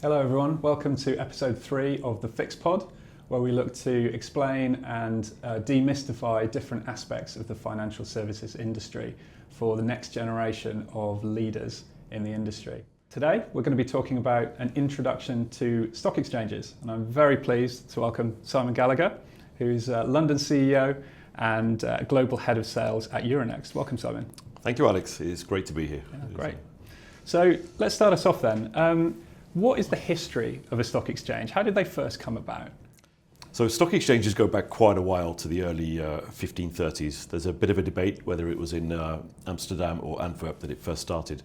Hello everyone, welcome to episode 3 of the FIXPod, where we look to explain and demystify different aspects of the financial services industry for the next generation of leaders in the industry. Today we're going to be talking about an introduction to stock exchanges, and I'm very pleased to welcome Simon Gallagher, who's London CEO and Global Head of Sales at Euronext. Welcome, Simon. Thank you, Alex. It's great to be here. Yeah, great. So let's start us off then. What is the history of a stock exchange? How did they first come about? So stock exchanges go back quite a while to the early 1530s. There's a bit of a debate whether it was in Amsterdam or Antwerp that it first started.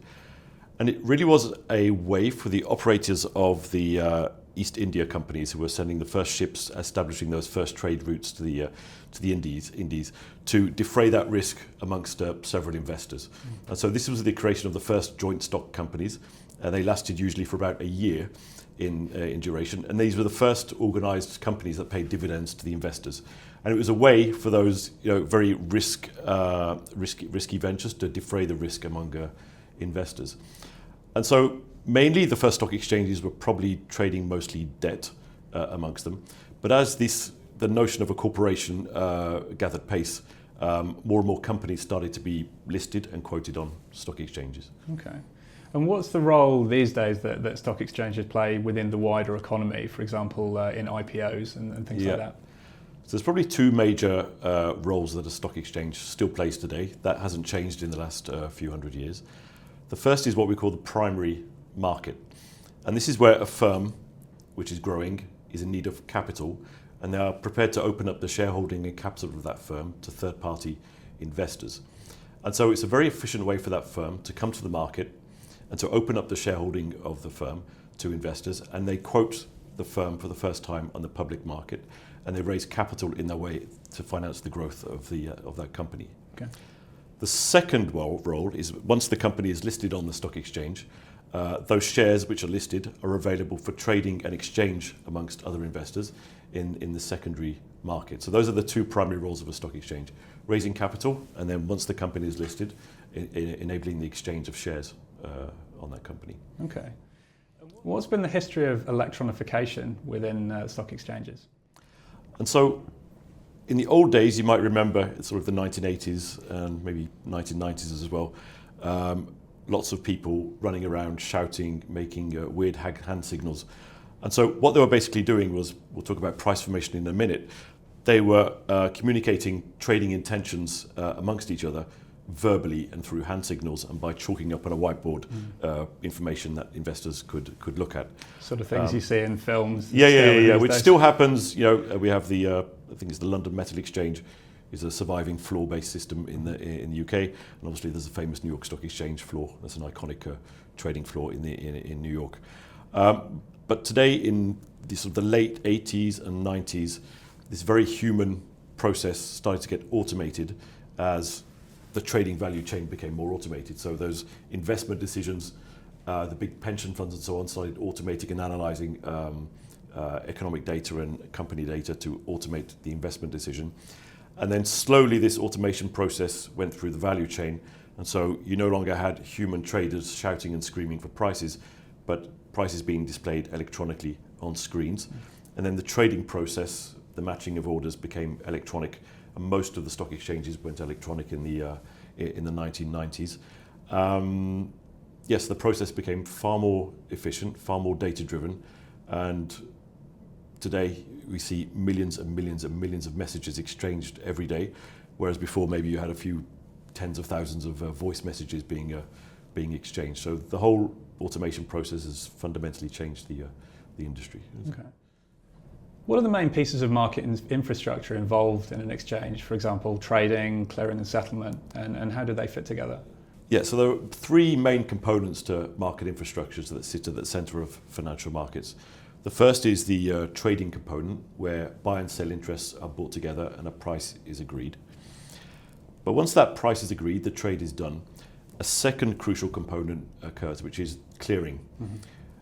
And it really was a way for the operators of the East India companies who were sending the first ships, establishing those first trade routes to the Indies, to defray that risk amongst several investors. And so this was the creation of the first joint stock companies. They lasted usually for about a year in duration, and these were the first organised companies that paid dividends to the investors. And it was a way for those very risky ventures to defray the risk among investors. And so mainly the first stock exchanges were probably trading mostly debt amongst them. But as the notion of a corporation gathered pace, more and more companies started to be listed and quoted on stock exchanges. Okay. And what's the role these days that stock exchanges play within the wider economy, for example, in IPOs and things like that? So there's probably two major roles that a stock exchange still plays today. That hasn't changed in the last few hundred years. The first is what we call the primary market. And this is where a firm, which is growing, is in need of capital, and they are prepared to open up the shareholding and capital of that firm to third-party investors. And so it's a very efficient way for that firm to come to the market and to open up the shareholding of the firm to investors, and they quote the firm for the first time on the public market, and they raise capital in that way to finance the growth of that company. Okay. The second role is once the company is listed on the stock exchange, those shares which are listed are available for trading and exchange amongst other investors in the secondary market. So those are the two primary roles of a stock exchange: raising capital, and then once the company is listed, enabling the exchange of shares on that company. Okay. What's been the history of electronification within stock exchanges? And so in the old days, you might remember sort of the 1980s and maybe 1990s as well, lots of people running around shouting, making weird hand signals. And so what they were basically doing was, we'll talk about price formation in a minute, they were communicating trading intentions amongst each other verbally and through hand signals, and by chalking up on a whiteboard information that investors could look at. Sort of things you see in films. Yeah, which still happens. We have I think it's the London Metal Exchange is a surviving floor-based system in the UK, and obviously there's a famous New York Stock Exchange floor. That's an iconic trading floor in New York. But today, in the late 80s and 90s, this very human process started to get automated as the trading value chain became more automated. So those investment decisions, the big pension funds and so on, started automating and analysing economic data and company data to automate the investment decision. And then slowly this automation process went through the value chain. And so you no longer had human traders shouting and screaming for prices, but prices being displayed electronically on screens. And then the trading process, the matching of orders, became electronic. And most of the stock exchanges went electronic in the 1990s. Yes, the process became far more efficient, far more data-driven, and today we see millions and millions and millions of messages exchanged every day, whereas before maybe you had a few tens of thousands of voice messages being exchanged. So the whole automation process has fundamentally changed the industry. Okay. What are the main pieces of market infrastructure involved in an exchange? For example, trading, clearing and settlement, and how do they fit together? Yeah, so there are three main components to market infrastructures that sit at the centre of financial markets. The first is the trading component, where buy and sell interests are brought together and a price is agreed. But once that price is agreed, the trade is done, a second crucial component occurs, which is clearing. Mm-hmm.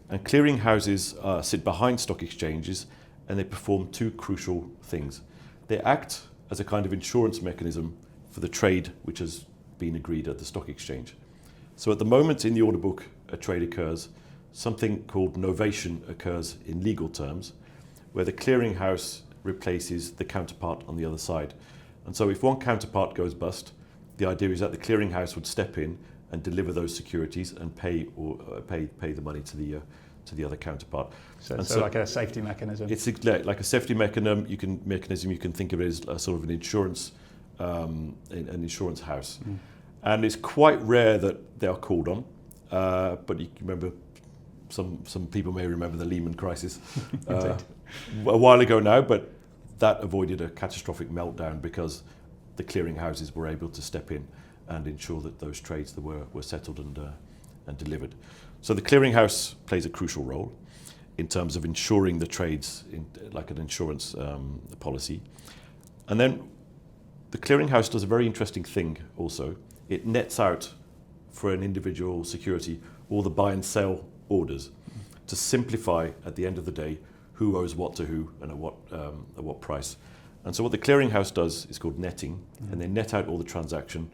And clearing houses sit behind stock exchanges, and they perform two crucial things. They act as a kind of insurance mechanism for the trade which has been agreed at the stock exchange. So at the moment in the order book a trade occurs, something called novation occurs in legal terms, where the clearinghouse replaces the counterpart on the other side. And so if one counterpart goes bust, the idea is that the clearinghouse would step in and deliver those securities and pay the money to the other counterpart. So like a safety mechanism. It's like a safety mechanism. You can think of it as a sort of an insurance house, and it's quite rare that they are called on. But you remember, some people may remember the Lehman crisis a while ago now, but that avoided a catastrophic meltdown because the clearing houses were able to step in and ensure that those trades that were settled and delivered. So the clearinghouse plays a crucial role in terms of ensuring the trades like an insurance policy. And then the clearinghouse does a very interesting thing also. It nets out for an individual security all the buy and sell orders to simplify at the end of the day who owes what to who and at what price. And so what the clearinghouse does is called netting, and they net out all the transactions,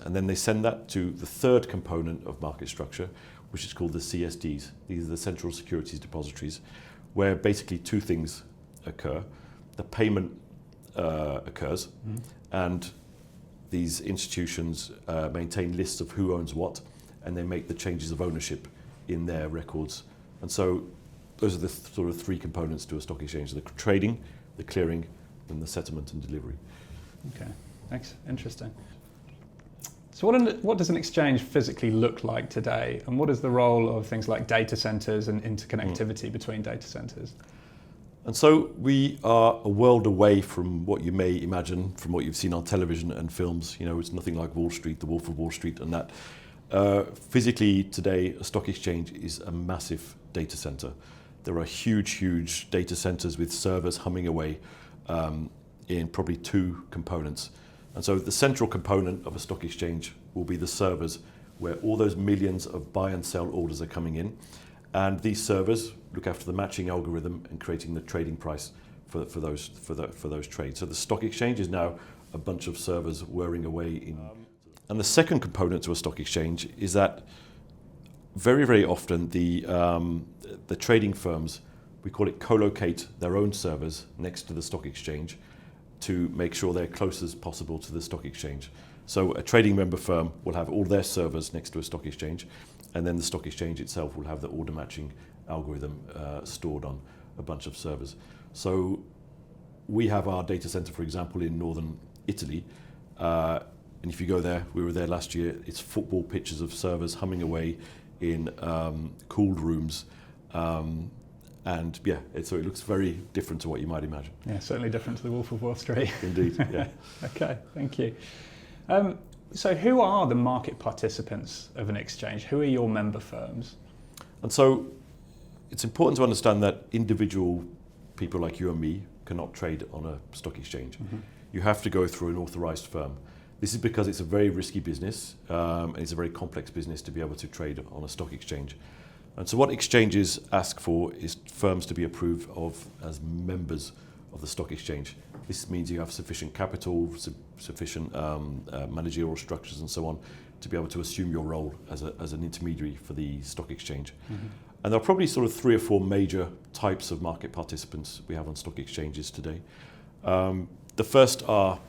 and then they send that to the third component of market structure, which is called the CSDs. These are the central securities depositories, where basically two things occur. The payment occurs, and these institutions maintain lists of who owns what, and they make the changes of ownership in their records. And so those are the sort of three components to a stock exchange: the trading, the clearing, and the settlement and delivery. Okay, thanks. Interesting. So what does an exchange physically look like today, and what is the role of things like data centers and interconnectivity between data centers? And so we are a world away from what you may imagine from what you've seen on television and films. You know, it's nothing like Wall Street, the Wolf of Wall Street, and that. Physically today, a stock exchange is a massive data center. There are huge data centers with servers humming away in probably two components. And so the central component of a stock exchange will be the servers, where all those millions of buy and sell orders are coming in. And these servers look after the matching algorithm and creating the trading price for those trades. So the stock exchange is now a bunch of servers whirring away in. And the second component to a stock exchange is that very often the trading firms, we call it co-locate their own servers next to the stock exchange to make sure they're close as possible to the stock exchange. So a trading member firm will have all their servers next to a stock exchange, and then the stock exchange itself will have the order matching algorithm stored on a bunch of servers. So we have our data center, for example, in northern Italy. And if you go there, we were there last year, it's football pitches of servers humming away in cooled rooms. And yeah, so it looks very different to what you might imagine. Yeah, certainly different to the Wolf of Wall Street. Indeed, yeah. Okay, thank you. So who are the market participants of an exchange? Who are your member firms? And so it's important to understand that individual people like you and me cannot trade on a stock exchange. You have to go through an authorized firm. This is because it's a very risky business, and it's a very complex business to be able to trade on a stock exchange. And so what exchanges ask for is firms to be approved of as members of the stock exchange. This means you have sufficient capital, sufficient managerial structures and so on to be able to assume your role as an intermediary for the stock exchange. And there are probably sort of 3 or 4 major types of market participants we have on stock exchanges today. The first are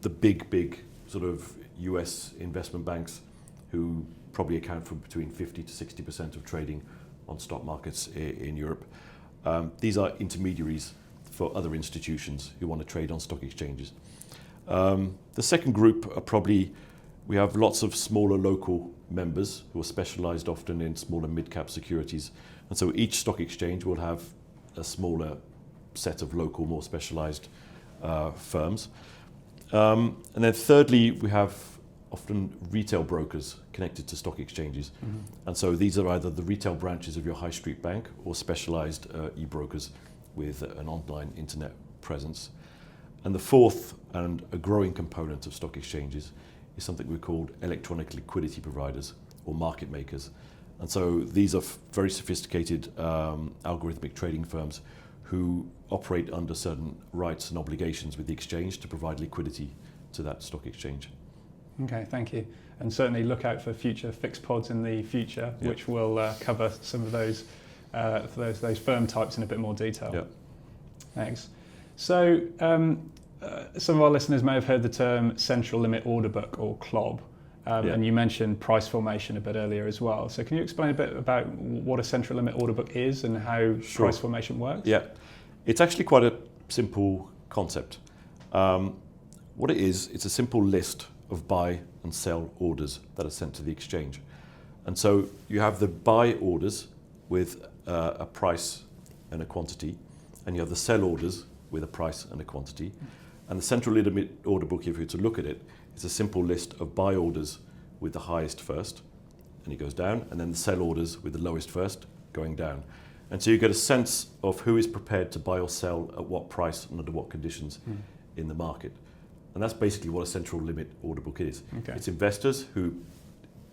the big sort of US investment banks, who probably account for between 50 to 60% of trading on stock markets in Europe. These are intermediaries for other institutions who want to trade on stock exchanges. The second group are probably, we have lots of smaller local members who are specialized often in small and mid-cap securities. And so each stock exchange will have a smaller set of local, more specialized firms. And then thirdly, we have often retail brokers connected to stock exchanges. And so these are either the retail branches of your high street bank or specialized e-brokers with an online internet presence. And the fourth and a growing component of stock exchanges is something we call electronic liquidity providers or market makers. And so these are very sophisticated algorithmic trading firms who operate under certain rights and obligations with the exchange to provide liquidity to that stock exchange. Okay, thank you. And certainly look out for future FIXPods in the future, which will cover some of those firm types in a bit more detail. Yeah. Thanks. So some of our listeners may have heard the term central limit order book, or CLOB. And you mentioned price formation a bit earlier as well. So can you explain a bit about what a central limit order book is and how price formation works? Yeah, it's actually quite a simple concept. What it is, it's a simple list of buy and sell orders that are sent to the exchange. And so you have the buy orders with a price and a quantity, and you have the sell orders with a price and a quantity. And the central limit order book, if you were to look at it, is a simple list of buy orders with the highest first, and it goes down, and then the sell orders with the lowest first, going down. And so you get a sense of who is prepared to buy or sell at what price and under what conditions in the market. And that's basically what a central limit order book is. Okay. It's investors who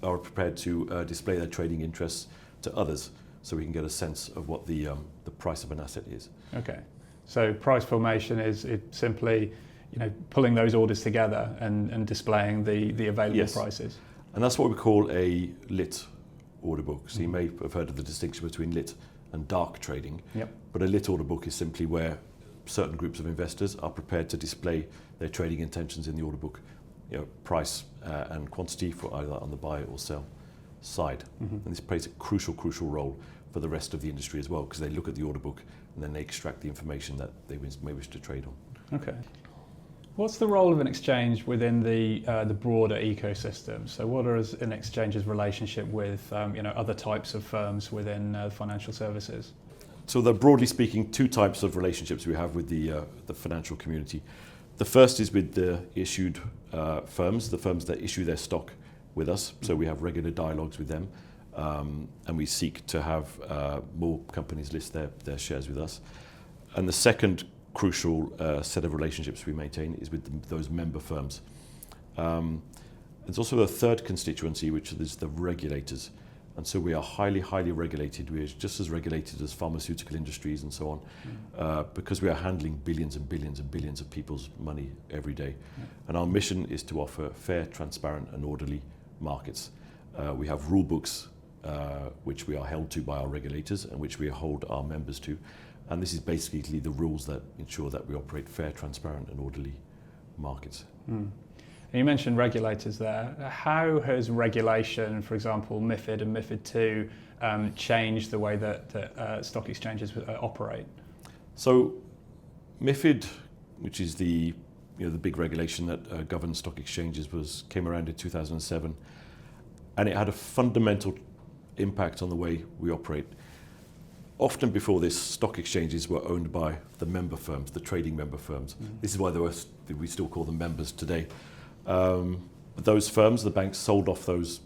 are prepared to display their trading interests to others, so we can get a sense of what the price of an asset is. Okay. So price formation is simply pulling those orders together and displaying the available prices. And that's what we call a lit order book. So you may have heard of the distinction between lit and dark trading. Yep. But a lit order book is simply where certain groups of investors are prepared to display their trading intentions in the order book, price and quantity for either on the buy or sell side. And this plays a crucial role for the rest of the industry as well, because they look at the order book and then they extract the information that they may wish to trade on. Okay. What's the role of an exchange within the broader ecosystem? So what is an exchange's relationship with other types of firms within financial services? So there are, broadly speaking, two types of relationships we have with the financial community. The first is with the issued firms, the firms that issue their stock with us. So we have regular dialogues with them, and we seek to have more companies list their shares with us. And the second crucial set of relationships we maintain is with those member firms. There's also a third constituency, which is the regulators. And so we are highly regulated. We are just as regulated as pharmaceutical industries and so on, because we are handling billions and billions and billions of people's money every day. And our mission is to offer fair, transparent and orderly markets. We have rule books which we are held to by our regulators and which we hold our members to. And this is basically the rules that ensure that we operate fair, transparent and orderly markets. And you mentioned regulators there. How has regulation, for example, MiFID and MiFID II, changed the way that stock exchanges operate? So MiFID, which is the big regulation that governs stock exchanges, came around in 2007, and it had a fundamental impact on the way we operate. Often before this, stock exchanges were owned by the member firms, the trading member firms. This is why we still call them members today. But those firms, the banks, sold off those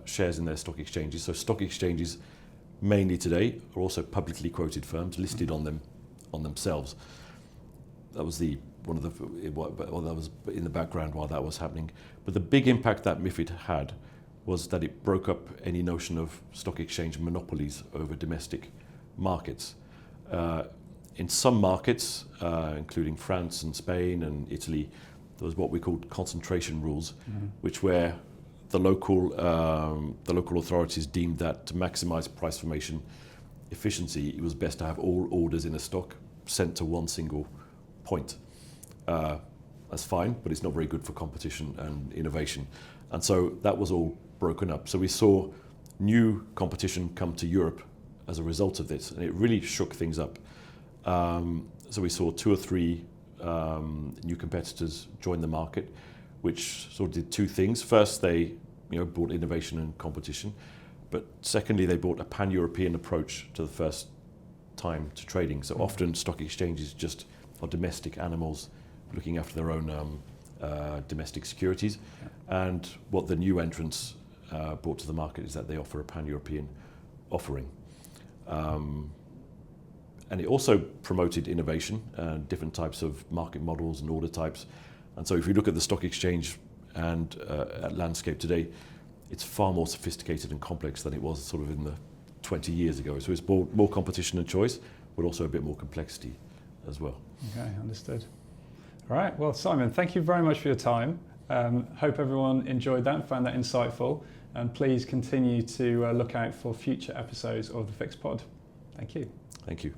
shares in their stock exchanges. So stock exchanges, mainly today, are also publicly quoted firms listed on themselves. That was that was in the background while that was happening. But the big impact that MiFID had was that it broke up any notion of stock exchange monopolies over domestic markets. In some markets, including France and Spain and Italy, there was what we called concentration rules, which where the local authorities deemed that to maximize price formation efficiency, it was best to have all orders in a stock sent to one single point. That's fine, but it's not very good for competition and innovation. And so that was all broken up. So we saw new competition come to Europe as a result of this, and it really shook things up. So we saw 2 or 3 new competitors join the market, which sort of did 2 things. First, they brought innovation and competition, but secondly, they brought a pan-European approach to the first time to trading. So often stock exchanges just are domestic animals looking after their own domestic securities. And what the new entrants brought to the market is that they offer a pan-European offering. And it also promoted innovation and different types of market models and order types. And so if you look at the stock exchange and landscape today, it's far more sophisticated and complex than it was sort of in the 20 years ago. So it's more competition and choice, but also a bit more complexity as well. Okay, understood. All right, well, Simon, thank you very much for your time. Hope everyone enjoyed that and found that insightful. And please continue to look out for future episodes of the FIXPod. Thank you. Thank you.